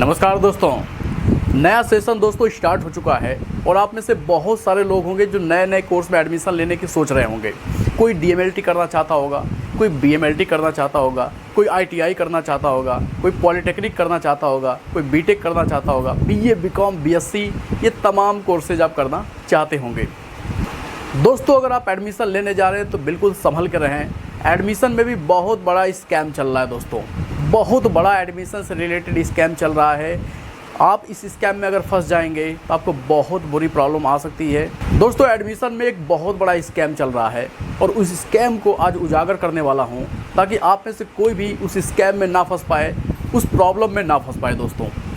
नमस्कार दोस्तों, नया सेशन दोस्तों स्टार्ट हो चुका है और आप में से बहुत सारे लोग होंगे जो नए नए कोर्स में एडमिशन लेने की सोच रहे होंगे। कोई डीएमएलटी करना चाहता होगा, कोई बीएमएलटी करना चाहता होगा, कोई आईटीआई करना चाहता होगा, कोई पॉलिटेक्निक करना चाहता होगा, कोई बीटेक करना चाहता होगा, बीए, बीकॉम, बीएससी, ये तमाम कोर्सेज आप करना चाहते होंगे। दोस्तों, अगर आप एडमिशन लेने जा रहे हैं तो बिल्कुल संभल कर रहें। एडमिशन में भी बहुत बड़ा स्कैम चल रहा है दोस्तों, बहुत बड़ा एडमिशन से रिलेटेड स्कैम चल रहा है। आप इस स्कैम में अगर फंस जाएंगे तो आपको बहुत बुरी प्रॉब्लम आ सकती है। दोस्तों, एडमिशन में एक बहुत बड़ा स्कैम चल रहा है और उस स्कैम को आज उजागर करने वाला हूं ताकि आप में से कोई भी उस स्कैम में ना फंस पाए, उस प्रॉब्लम में ना फंस पाए।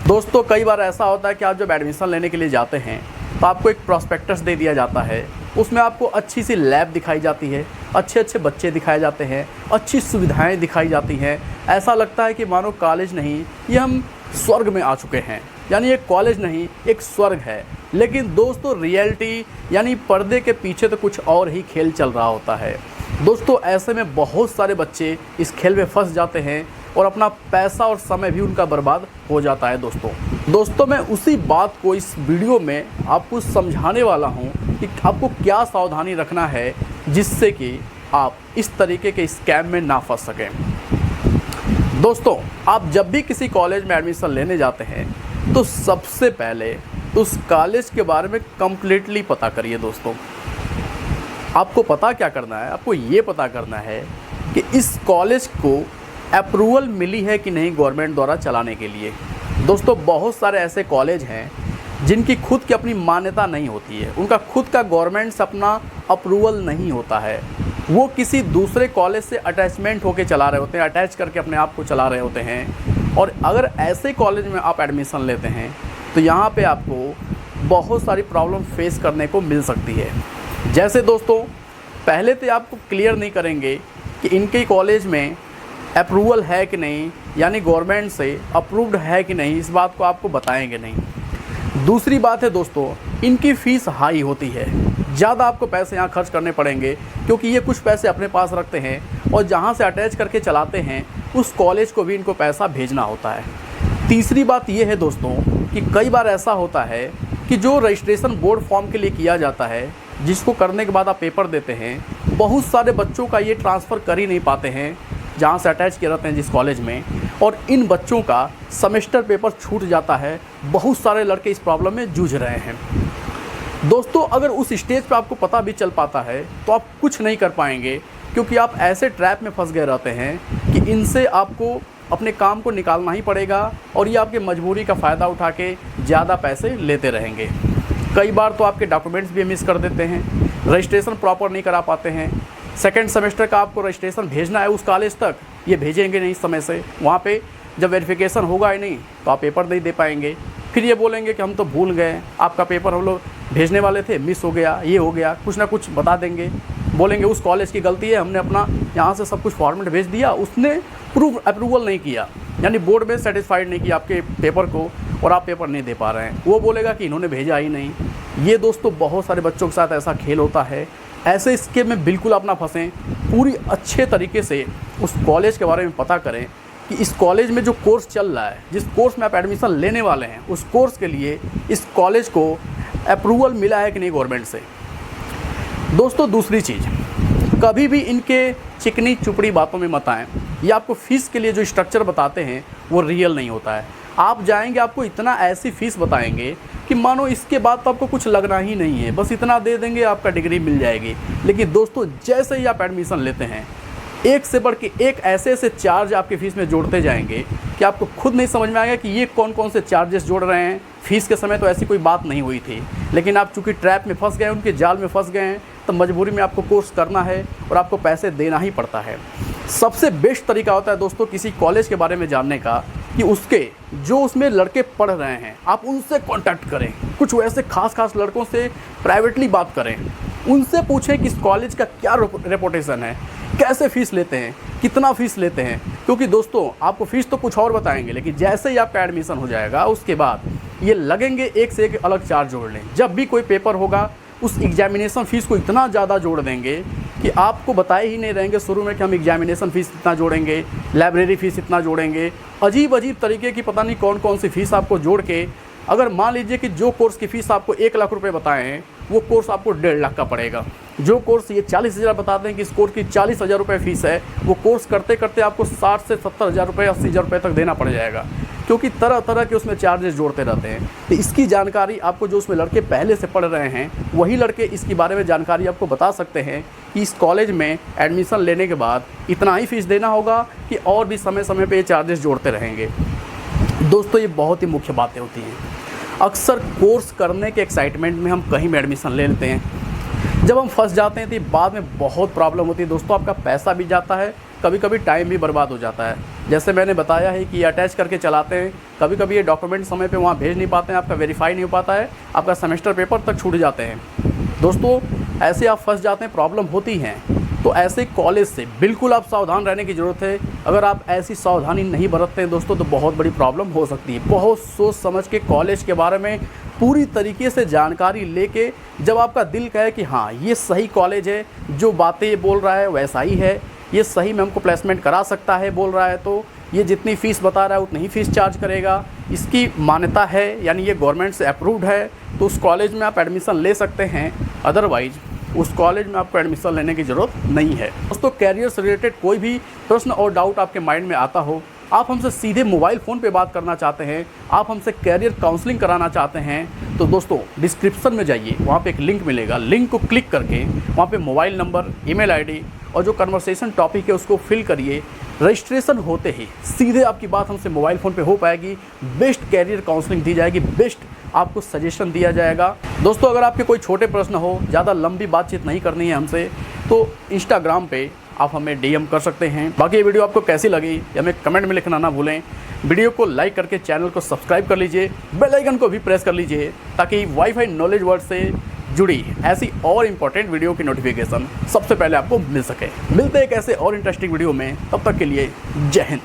दोस्तों कई बार ऐसा होता है कि आप जब एडमिशन लेने के लिए जाते हैं तो आपको एक प्रॉस्पेक्टस दे दिया जाता है। उसमें आपको अच्छी सी लैब दिखाई जाती है, अच्छे अच्छे बच्चे दिखाए जाते हैं, अच्छी सुविधाएं दिखाई जाती हैं। ऐसा लगता है कि मानो कॉलेज नहीं, ये हम स्वर्ग में आ चुके हैं। यानी एक कॉलेज नहीं, एक स्वर्ग है। लेकिन दोस्तों रियलिटी यानी पर्दे के पीछे तो कुछ और ही खेल चल रहा होता है। दोस्तों ऐसे में बहुत सारे बच्चे इस खेल में फंस जाते हैं और अपना पैसा और समय भी उनका बर्बाद हो जाता है। दोस्तों मैं उसी बात को इस वीडियो में आपको समझाने वाला हूं कि आपको क्या सावधानी रखना है जिससे कि आप इस तरीके के स्कैम में ना फंस सकें। दोस्तों, आप जब भी किसी कॉलेज में एडमिशन लेने जाते हैं तो सबसे पहले उस कॉलेज के बारे में कंप्लीटली पता करिए। दोस्तों आपको पता क्या करना है, आपको ये पता करना है कि इस कॉलेज को अप्रूवल मिली है कि नहीं गवर्नमेंट द्वारा चलाने के लिए। दोस्तों बहुत सारे ऐसे कॉलेज हैं जिनकी खुद की अपनी मान्यता नहीं होती है, उनका खुद का गवर्नमेंट से अपना अप्रूवल नहीं होता है। वो किसी दूसरे कॉलेज से अटैचमेंट होकर चला रहे होते हैं, अटैच करके अपने आप को चला रहे होते हैं। और अगर ऐसे कॉलेज में आप एडमिशन लेते हैं तो यहाँ पे आपको बहुत सारी प्रॉब्लम फेस करने को मिल सकती है। जैसे दोस्तों पहले तो आपको क्लियर नहीं करेंगे कि इनके कॉलेज में अप्रूवल है कि नहीं, यानी गवर्नमेंट से अप्रूव्ड है कि नहीं, इस बात को आपको बताएंगे नहीं। दूसरी बात है दोस्तों, इनकी फ़ीस हाई होती है, ज़्यादा आपको पैसे यहाँ खर्च करने पड़ेंगे क्योंकि ये कुछ पैसे अपने पास रखते हैं और जहाँ से अटैच करके चलाते हैं उस कॉलेज को भी इनको पैसा भेजना होता है। तीसरी बात ये है दोस्तों कि कई बार ऐसा होता है कि जो रजिस्ट्रेशन बोर्ड फॉर्म के लिए किया जाता है, जिसको करने के बाद आप पेपर देते हैं, बहुत सारे बच्चों का ये ट्रांसफ़र कर ही नहीं पाते हैं जहाँ से अटैच किए रहते हैं जिस कॉलेज में, और इन बच्चों का सेमेस्टर पेपर छूट जाता है। बहुत सारे लड़के इस प्रॉब्लम में जूझ रहे हैं। दोस्तों अगर उस स्टेज पे आपको पता भी चल पाता है तो आप कुछ नहीं कर पाएंगे क्योंकि आप ऐसे ट्रैप में फंस गए रहते हैं कि इनसे आपको अपने काम को निकालना ही पड़ेगा और ये आपकी मजबूरी का फ़ायदा उठा के ज़्यादा पैसे लेते रहेंगे। कई बार तो आपके डॉक्यूमेंट्स भी मिस कर देते हैं, रजिस्ट्रेशन प्रॉपर नहीं करा पाते हैं। सेकेंड सेमेस्टर का आपको रजिस्ट्रेशन भेजना है उस कॉलेज तक, ये भेजेंगे नहीं समय से। वहाँ पे जब वेरिफिकेशन होगा ही नहीं तो आप पेपर नहीं दे पाएंगे। फिर ये बोलेंगे कि हम तो भूल गए, आपका पेपर हम लोग भेजने वाले थे, मिस हो गया, ये हो गया, कुछ ना कुछ बता देंगे। बोलेंगे उस कॉलेज की गलती है, हमने अपना यहाँ से सब कुछ फॉर्मेट भेज दिया, उसने अप्रूवल नहीं किया, यानी बोर्ड में सेटिस्फाइड नहीं किया आपके पेपर को और आप पेपर नहीं दे पा रहे हैं। वो बोलेगा कि इन्होंने भेजा ही नहीं। ये दोस्तों बहुत सारे बच्चों के साथ ऐसा खेल होता है। ऐसे स्कीम में बिल्कुल आप ना फंसें। पूरी अच्छे तरीके से उस कॉलेज के बारे में पता करें कि इस कॉलेज में जो कोर्स चल रहा है, जिस कोर्स में आप एडमिशन लेने वाले हैं, उस कोर्स के लिए इस कॉलेज को अप्रूवल मिला है कि नहीं गवर्नमेंट से। दोस्तों दूसरी चीज़, कभी भी इनके चिकनी चुपड़ी बातों में मत आएँ। ये आपको फ़ीस के लिए जो स्ट्रक्चर बताते हैं वो रियल नहीं होता है। आप जाएंगे, आपको इतना ऐसी फ़ीस बताएंगे कि मानो इसके बाद तो आपको कुछ लगना ही नहीं है, बस इतना दे देंगे आपका डिग्री मिल जाएगी। लेकिन दोस्तों जैसे ही आप एडमिशन लेते हैं, एक से बढ़ के एक ऐसे ऐसे चार्ज आपकी फ़ीस में जोड़ते जाएंगे कि आपको खुद नहीं समझ में आएगा कि ये कौन कौन से चार्जेस जोड़ रहे हैं। फ़ीस के समय तो ऐसी कोई बात नहीं हुई थी, लेकिन आप चूँकि ट्रैप में फंस गए, उनके जाल में फंस गए हैं, तो मजबूरी में आपको कोर्स करना है और आपको पैसे देना ही पड़ता है। सबसे बेस्ट तरीका होता है दोस्तों किसी कॉलेज के बारे में जानने का कि उसके जो उसमें लड़के पढ़ रहे हैं आप उनसे कांटेक्ट करें। कुछ वैसे खास लड़कों से प्राइवेटली बात करें, उनसे पूछें कि इस कॉलेज का क्या रेपुटेशन है, कैसे फ़ीस लेते हैं, कितना फ़ीस लेते हैं। क्योंकि दोस्तों आपको फ़ीस तो कुछ और बताएंगे, लेकिन जैसे ही आपका एडमिशन हो जाएगा उसके बाद ये लगेंगे एक से एक अलग चार्ज जोड़ लें। जब भी कोई पेपर होगा उस एग्जामिनेशन फ़ीस को इतना ज़्यादा जोड़ देंगे कि आपको बताए ही नहीं रहेंगे शुरू में कि हम एग्जामिनेशन फ़ीस इतना जोड़ेंगे, लाइब्रेरी फ़ीस इतना जोड़ेंगे, अजीब अजीब तरीके की पता नहीं कौन कौन सी फ़ीस आपको जोड़ के, अगर मान लीजिए कि जो कोर्स की फ़ीस आपको 1 लाख रुपए बताए हैं, वो कोर्स आपको 1.5 लाख का पड़ेगा। जो कोर्स ये 40,000 बताते हैं कि इस कोर्स की 40,000 रुपये फ़ीस है, वो कोर्स करते करते आपको 60 से 70,000 रुपये, 80,000 रुपये तक देना पड़ जाएगा, क्योंकि तरह तरह के उसमें चार्जेस जोड़ते रहते हैं। तो इसकी जानकारी आपको जो उसमें लड़के पहले से पढ़ रहे हैं, वही लड़के इसके बारे में जानकारी आपको बता सकते हैं कि इस कॉलेज में एडमिशन लेने के बाद इतना ही फ़ीस देना होगा कि और भी समय समय पर ये चार्जेस जोड़ते रहेंगे। दोस्तों, ये बहुत ही मुख्य बातें होती हैं। अक्सर कोर्स करने के एक्साइटमेंट में हम कहीं में एडमिशन ले लेते हैं, जब हम फंस जाते हैं तो बाद में बहुत प्रॉब्लम होती है। दोस्तों, आपका पैसा भी जाता है, कभी कभी टाइम भी बर्बाद हो जाता है। जैसे मैंने बताया है कि ये अटैच करके चलाते हैं, कभी कभी ये डॉक्यूमेंट समय पे वहाँ भेज नहीं पाते हैं, आपका वेरीफाई नहीं हो पाता है, आपका सेमेस्टर पेपर तक छूट जाते हैं। दोस्तों, ऐसे आप फंस जाते हैं, प्रॉब्लम होती हैं। तो ऐसे कॉलेज से बिल्कुल आप सावधान रहने की ज़रूरत है। अगर आप ऐसी सावधानी नहीं बरतते हैं दोस्तों, तो बहुत बड़ी प्रॉब्लम हो सकती है। बहुत सोच समझ के कॉलेज के बारे में पूरी तरीके से जानकारी लेके, जब आपका दिल कहे कि हाँ ये सही कॉलेज है, जो बातें ये बोल रहा है वैसा ही है, ये सही में हमको प्लेसमेंट करा सकता है बोल रहा है, तो ये जितनी फ़ीस बता रहा है उतनी ही फ़ीस चार्ज करेगा, इसकी मान्यता है, यानी ये गवर्नमेंट से अप्रूव्ड है, तो उस कॉलेज में आप एडमिशन ले सकते हैं। अदरवाइज़ उस कॉलेज में आपको एडमिशन लेने की ज़रूरत नहीं है। दोस्तों, कैरियर से रिलेटेड कोई भी प्रश्न और डाउट आपके माइंड में आता हो, आप हमसे सीधे मोबाइल फ़ोन पे बात करना चाहते हैं, आप हमसे कैरियर काउंसलिंग कराना चाहते हैं, तो दोस्तों डिस्क्रिप्शन में जाइए, वहाँ पे एक लिंक मिलेगा। लिंक को क्लिक करके वहाँ पे मोबाइल नंबर, ईमेल आईडी और जो कन्वर्सेशन टॉपिक है उसको फिल करिए। रजिस्ट्रेशन होते ही सीधे आपकी बात हमसे मोबाइल फ़ोन पे हो पाएगी, बेस्ट कैरियर काउंसलिंग दी जाएगी, बेस्ट आपको सजेशन दिया जाएगा। दोस्तों, अगर आपके कोई छोटे प्रश्न हो, ज़्यादा लंबी बातचीत नहीं करनी है हमसे, तो इंस्टाग्राम पे आप हमें DM कर सकते हैं। बाकी ये वीडियो आपको कैसी लगी हमें कमेंट में लिखना ना भूलें। वीडियो को लाइक करके चैनल को सब्सक्राइब कर लीजिए, बेल आइकन को भी प्रेस कर लीजिए, ताकि वाईफाई नॉलेज वर्ल्ड से जुड़ी ऐसी और इम्पोर्टेंट वीडियो की नोटिफिकेशन सबसे पहले आपको मिल सके। मिलते हैं एक ऐसे और इंटरेस्टिंग वीडियो में, तब तक के लिए जय हिंद।